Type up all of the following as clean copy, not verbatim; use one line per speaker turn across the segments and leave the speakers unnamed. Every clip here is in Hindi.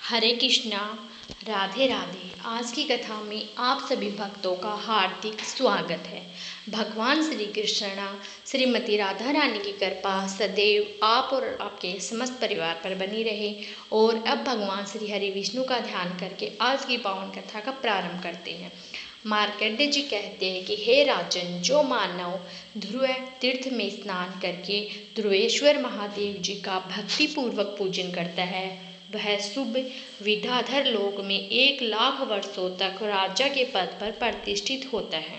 हरे कृष्णा, राधे राधे। आज की कथा में आप सभी भक्तों का हार्दिक स्वागत है। भगवान श्री कृष्ण, श्रीमती राधा रानी की कृपा सदैव आप और आपके समस्त परिवार पर बनी रहे। और अब भगवान श्री हरि विष्णु का ध्यान करके आज की पावन कथा का प्रारंभ करते हैं। मार्कंडेय जी कहते हैं कि हे राजन, जो मानव ध्रुव तीर्थ में स्नान करके ध्रुवेश्वर महादेव जी का भक्तिपूर्वक पूजन करता है, वह शुभ विद्याधर लोक में 1 लाख वर्षों तक राजा के पद पर प्रतिष्ठित होता है।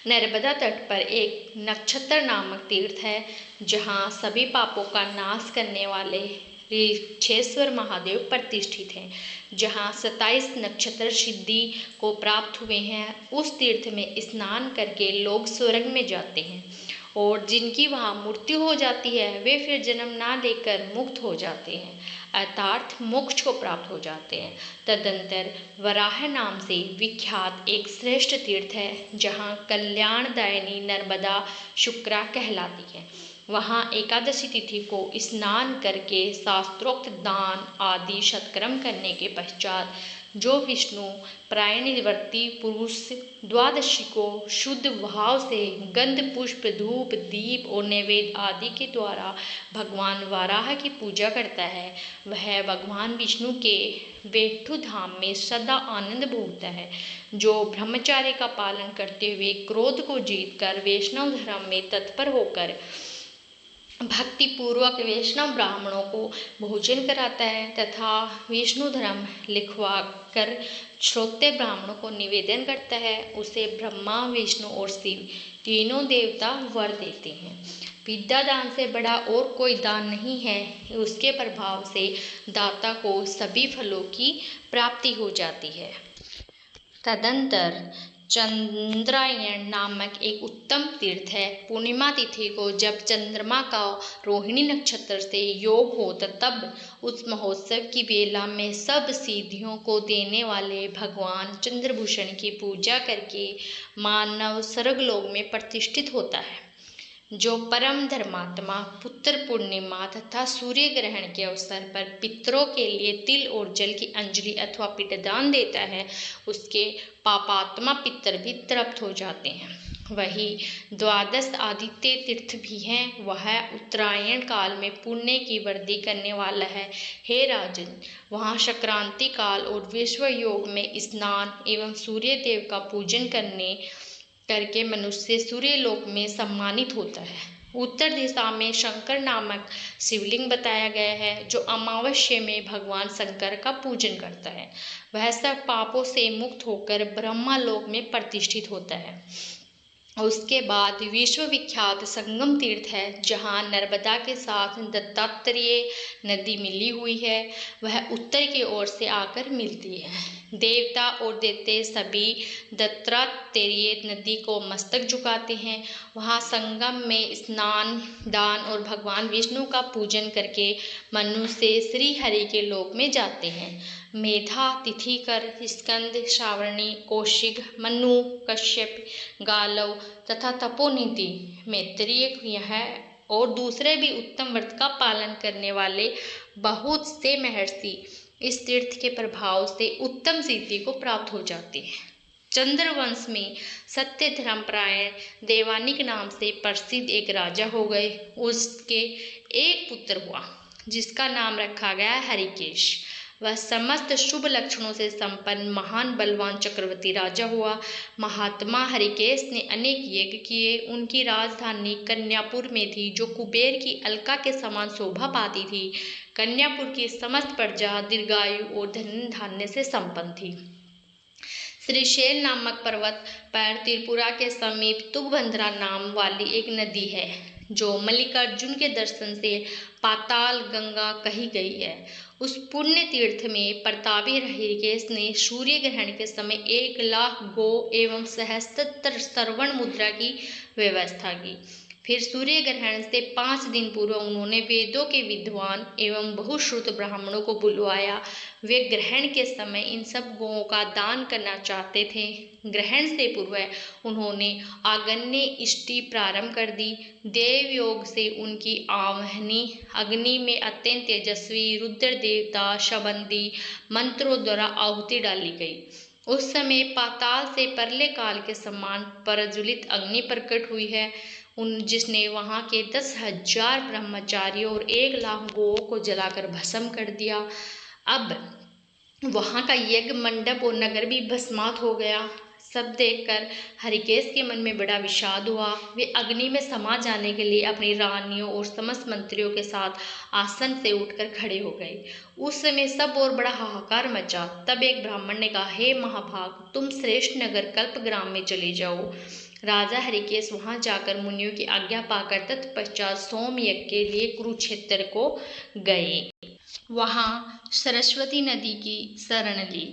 नर्मदा तट पर एक नक्षत्र नामक तीर्थ है, जहाँ सभी पापों का नाश करने वाले ऋक्षेश्वर महादेव प्रतिष्ठित हैं, जहाँ 27 नक्षत्र सिद्धि को प्राप्त हुए हैं। उस तीर्थ में स्नान करके लोग स्वर्ग में जाते हैं, और जिनकी वहाँ मृत्यु हो जाती है वे फिर जन्म ना लेकर मुक्त हो जाते हैं, अर्थात मोक्ष को प्राप्त हो जाते हैं। तदंतर वराह नाम से विख्यात एक श्रेष्ठ तीर्थ है, जहाँ कल्याणदायिनी नर्मदा शुक्रा कहलाती है। वहाँ एकादशी तिथि को स्नान करके शास्त्रोक्त दान आदि सत्कर्म करने के पश्चात जो विष्णु प्रायणवर्ती पुरुष द्वादशी को शुद्ध भाव से गंध पुष्प धूप दीप और नैवेद्य आदि के द्वारा भगवान वाराह की पूजा करता है, वह भगवान विष्णु के वैकुंठ धाम में सदा आनंद भोगता है। जो ब्रह्मचार्य का पालन करते हुए क्रोध को जीतकर वैष्णव धर्म में तत्पर होकर भक्ति पूर्वक वैष्णव ब्राह्मणों को भोजन कराता है तथा विष्णु धर्म लिखवा कर श्रोत्य ब्राह्मणों को निवेदन करता है, उसे ब्रह्मा विष्णु और शिव तीनों देवता वर देते हैं। विद्या दान से बड़ा और कोई दान नहीं है। उसके प्रभाव से दाता को सभी फलों की प्राप्ति हो जाती है। तदंतर चंद्रायण नामक एक उत्तम तीर्थ है। पूर्णिमा तिथि को जब चंद्रमा का रोहिणी नक्षत्र से योग हो तब उस महोत्सव की बेला में सब सिद्धियों को देने वाले भगवान चंद्रभूषण की पूजा करके मानव स्वर्गलोक में प्रतिष्ठित होता है। जो परम धर्मात्मा पुत्र पूर्णिमा तथा सूर्य ग्रहण के अवसर पर पितरों के लिए तिल और जल की अंजलि अथवा पिंडदान देता है, उसके पापात्मा पितर भी तृप्त हो जाते हैं। वही द्वादश आदित्य तीर्थ भी हैं। वह उत्तरायण काल में पुण्य की वृद्धि करने वाला है। हे राजन, वहाँ संक्रांति काल और विश्व योग में स्नान एवं सूर्य देव का पूजन करके मनुष्य सूर्य लोक में सम्मानित होता है। उत्तर दिशा में शंकर नामक शिवलिंग बताया गया है, जो अमावस्या में भगवान शंकर का पूजन करता है। वह सब पापों से मुक्त होकर ब्रह्मा लोक में प्रतिष्ठित होता है। उसके बाद विश्वविख्यात संगम तीर्थ है, जहाँ नर्मदा के साथ दत्तात्रेय नदी मिली हुई है। वह उत्तर की ओर से आकर मिलती है। देवता और दैत्य सभी दत्तात्रेय नदी को मस्तक झुकाते हैं। वहाँ संगम में स्नान दान और भगवान विष्णु का पूजन करके मनुष्य श्री हरि के लोक में जाते हैं। मेधा तिथिकर स्कंद श्रावणी कौशिक मनु कश्यप गालव तथा तपोनिधि मैत्रेय यह और दूसरे भी उत्तम व्रत का पालन करने वाले बहुत से महर्षि इस तीर्थ के प्रभाव से उत्तम सिद्धि को प्राप्त हो जाते हैं। चंद्रवंश में सत्य धर्मपरायण देवानिक नाम से प्रसिद्ध एक राजा हो गए। उसके एक पुत्र हुआ, जिसका नाम रखा गया हरिकेश। वह समस्त शुभ लक्षणों से संपन्न महान बलवान चक्रवर्ती राजा हुआ। महात्मा हरिकेश ने अनेक यज्ञ किए। उनकी राजधानी कन्यापुर में थी, जो कुबेर की अलका के समान शोभा पाती थी। कन्यापुर की समस्त प्रजा दीर्घायु और धन धान्य से संपन्न थी। श्रीशैल नामक पर्वत पर त्रिपुरा के समीप तुंगभद्रा नाम वाली एक नदी है, जो मल्लिकार्जुन के दर्शन से पाताल गंगा कही गई है। उस पुण्य तीर्थ में प्रतापी हरिकेश ने सूर्य ग्रहण के समय 1 लाख गौ एवं सहस्त्र श्रवण मुद्रा की व्यवस्था की। फिर सूर्य ग्रहण से 5 दिन पूर्व उन्होंने वेदों के विद्वान एवं बहुश्रुत ब्राह्मणों को बुलवाया। वे ग्रहण के समय इन सब गौओं का दान करना चाहते थे। ग्रहण से पूर्व उन्होंने आग्नेय इष्टि प्रारंभ कर दी। देव योग से उनकी आवाहनी अग्नि में अत्यंत तेजस्वी रुद्र देवता शबंदी मंत्रों द्वारा आहुति डाली गई। उस समय पाताल से परले काल के समान प्रज्वलित अग्नि प्रकट हुई है, जिसने वहाँ के 10,000 ब्रह्मचारियों और 1,00,000 गौओं को जलाकर भस्म कर दिया। अब वहाँ का यज्ञ मंडप और नगर भी भस्मात हो गया। सब देखकर हरिकेश के मन में बड़ा विषाद हुआ। वे अग्नि में समा जाने के लिए अपनी रानियों और समस्त मंत्रियों के साथ आसन से उठकर खड़े हो गए। उस समय सब और बड़ा हाहाकार मचा। तब एक ब्राह्मण ने कहा, हे महाभाग, तुम श्रेष्ठ नगर कल्पग्राम में चले जाओ। राजा हरिकेश वहां जाकर मुनियों की आज्ञा पाकर तत्पश्चात सोम यज्ञ के लिए कुरुक्षेत्र को गए। वहां सरस्वती नदी की शरण ली।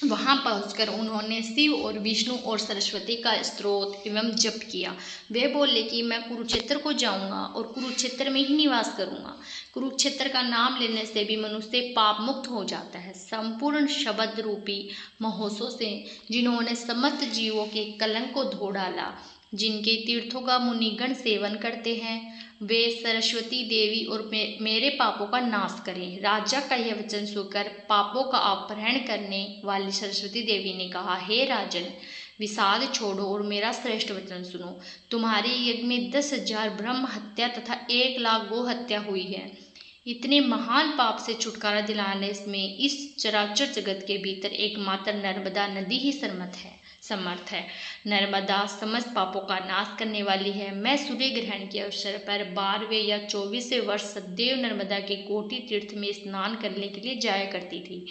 वहां पहुंचकर उन्होंने शिव और विष्णु और सरस्वती का स्तोत्र एवं जप किया। वे बोले कि मैं कुरुक्षेत्र को जाऊंगा और कुरुक्षेत्र में ही निवास करूंगा। कुरुक्षेत्र का नाम लेने से भी मनुष्य पाप मुक्त हो जाता है। संपूर्ण शब्द रूपी महोत्सव से जिन्होंने समस्त जीवों के कलंक को धो डाला, जिनके तीर्थों का मुनिगण सेवन करते हैं, वे सरस्वती देवी और मेरे पापों का नाश करें। राजा का यह वचन सुनकर पापों का अपहरण करने वाली सरस्वती देवी ने कहा, हे राजन, विषाद छोड़ो और मेरा श्रेष्ठ वचन सुनो। तुम्हारे यज्ञ में 10,000 ब्रह्म हत्या तथा 1,00,000 गो हत्या हुई है। इतने महान पाप से छुटकारा दिलाने में इस चराचर जगत के भीतर एकमात्र नर्मदा नदी ही समर्थ है। नर्मदा समस्त पापों का नाश करने वाली है। मैं सूर्य ग्रहण के अवसर पर 12वें या 24वें वर्ष सदैव नर्मदा के कोटि तीर्थ में स्नान करने के लिए जाया करती थी।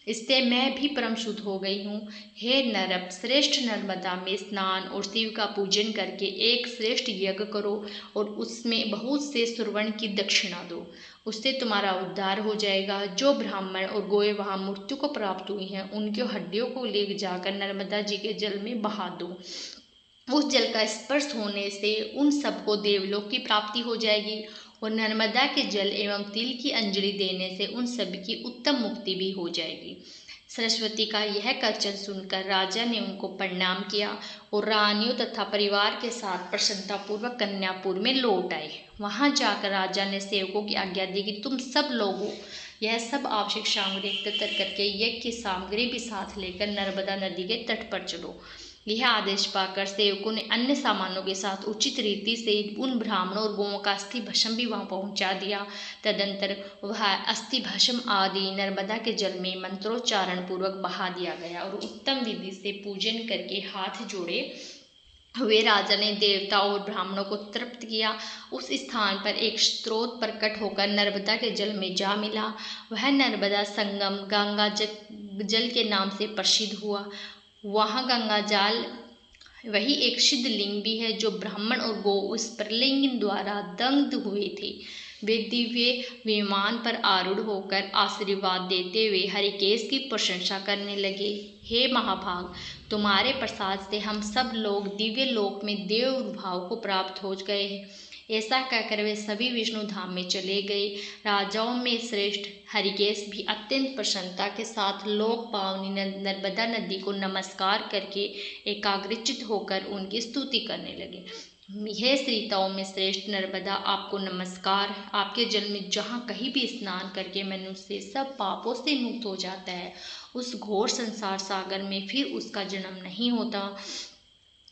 इससे मैं भी परम शुद्ध हो गई हूँ। हे नरप, श्रेष्ठ नर्मदा में स्नान और शिव का पूजन करके एक श्रेष्ठ यज्ञ करो और उसमें बहुत से सुवर्ण की दक्षिणा दो। उससे तुम्हारा उद्धार हो जाएगा। जो ब्राह्मण और गोए वहाँ मृत्यु को प्राप्त हुई हैं, उनकी हड्डियों को ले जाकर नर्मदा जी के जल में बहा दो। उस जल का स्पर्श होने से उन सबको देवलोक की प्राप्ति हो जाएगी और नर्मदा के जल एवं तिल की अंजलि देने से उन सभी की उत्तम मुक्ति भी हो जाएगी। सरस्वती का यह वचन सुनकर राजा ने उनको प्रणाम किया और रानियों तथा परिवार के साथ प्रसन्नतापूर्वक कन्यापुर में लौट आए। वहां जाकर राजा ने सेवकों की आज्ञा दी कि तुम सब लोगों यह सब आवश्यक सामग्री एकत्र करके यज्ञ की सामग्री भी साथ लेकर नर्मदा नदी के तट पर चलो। यह आदेश पाकर सेवकों ने अन्य सामानों के साथ उचित रीति से उन ब्राह्मणों और गौओं का अस्थि भस्म भी वहां पहुंचा दिया। तदंतर वह अस्थि भस्म आदि नर्मदा के जल में मंत्रोच्चारण पूर्वक बहा दिया गया और उत्तम विधि से पूजन करके हाथ जोड़े हुए राजा ने देवता और ब्राह्मणों को तृप्त किया। उस स्थान पर एक स्रोत प्रकट होकर नर्मदा के जल में जा मिला। वह नर्मदा संगम गंगा जल के नाम से प्रसिद्ध हुआ। वहाँ गंगा जल वही एक सिद्ध लिंग भी है जो ब्राह्मण और गौ उस प्रलिंग द्वारा दग्ध हुए थे। वे दिव्य विमान पर आरूढ़ होकर आशीर्वाद देते हुए हरिकेश की प्रशंसा करने लगे। हे महाभाग, तुम्हारे प्रसाद से हम सब लोग दिव्य लोक में देव भाव को प्राप्त हो गए हैं। ऐसा कहकर वे सभी विष्णु धाम में चले गए। राजाओं में श्रेष्ठ हरिकेश भी अत्यंत प्रसन्नता के साथ लोक पावनी नर्मदा नदी को नमस्कार करके एकाग्रचित होकर उनकी स्तुति करने लगे। यह श्रीताओं में श्रेष्ठ नर्मदा, आपको नमस्कार। आपके जल में जहाँ कहीं भी स्नान करके मनुष्य सब पापों से मुक्त हो जाता है, उस घोर संसार सागर में फिर उसका जन्म नहीं होता।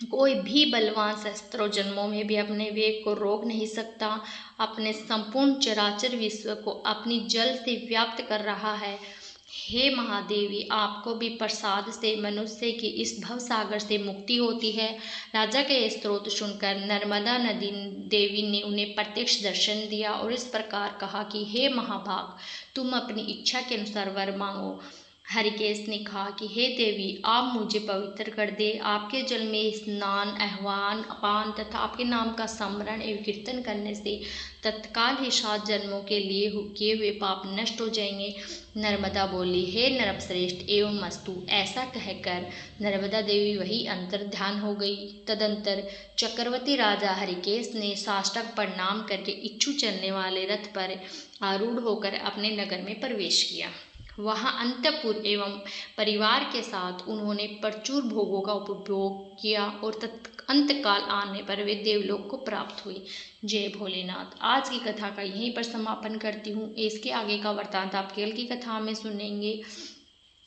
कोई भी बलवान सहस्त्रों जन्मों में भी अपने वेग को रोक नहीं सकता। अपने संपूर्ण चराचर विश्व को अपनी जल से व्याप्त कर रहा है। हे महादेवी, आपको भी प्रसाद से मनुष्य की इस भव सागर से मुक्ति होती है। राजा के स्तोत्र सुनकर नर्मदा नदी देवी ने उन्हें प्रत्यक्ष दर्शन दिया और इस प्रकार कहा कि हे महाभाग, तुम अपनी इच्छा के अनुसार वर मांगो। हरिकेश ने कहा कि हे देवी, आप मुझे पवित्र कर दे। आपके जल में स्नान, आह्वान, अपान तथा आपके नाम का स्मरण एवं कीर्तन करने से तत्काल ही 7 जन्मों के लिए किए हुए पाप नष्ट हो जाएंगे। नर्मदा बोली, हे नरपश्रेष्ठ एवं मस्तु। ऐसा कहकर नर्मदा देवी वही अंतर ध्यान हो गई। तदंतर चक्रवर्ती राजा हरिकेश ने साष्टांग प्रणाम करके इच्छू चलने वाले रथ पर आरूढ़ होकर अपने नगर में प्रवेश किया। वहाँ अंतःपुर एवं परिवार के साथ उन्होंने प्रचुर भोगों का उपभोग किया और अंतकाल आने पर वे देवलोक को प्राप्त हुए। जय भोलेनाथ। आज की कथा का यहीं पर समापन करती हूँ। इसके आगे का वृत्तांत आप कल की कथा में सुनेंगे।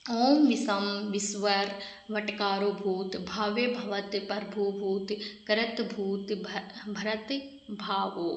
ओम विषम विश्वर वटकारो भूत भावे भवत प्रभु भूत करत भूत भरत भावो।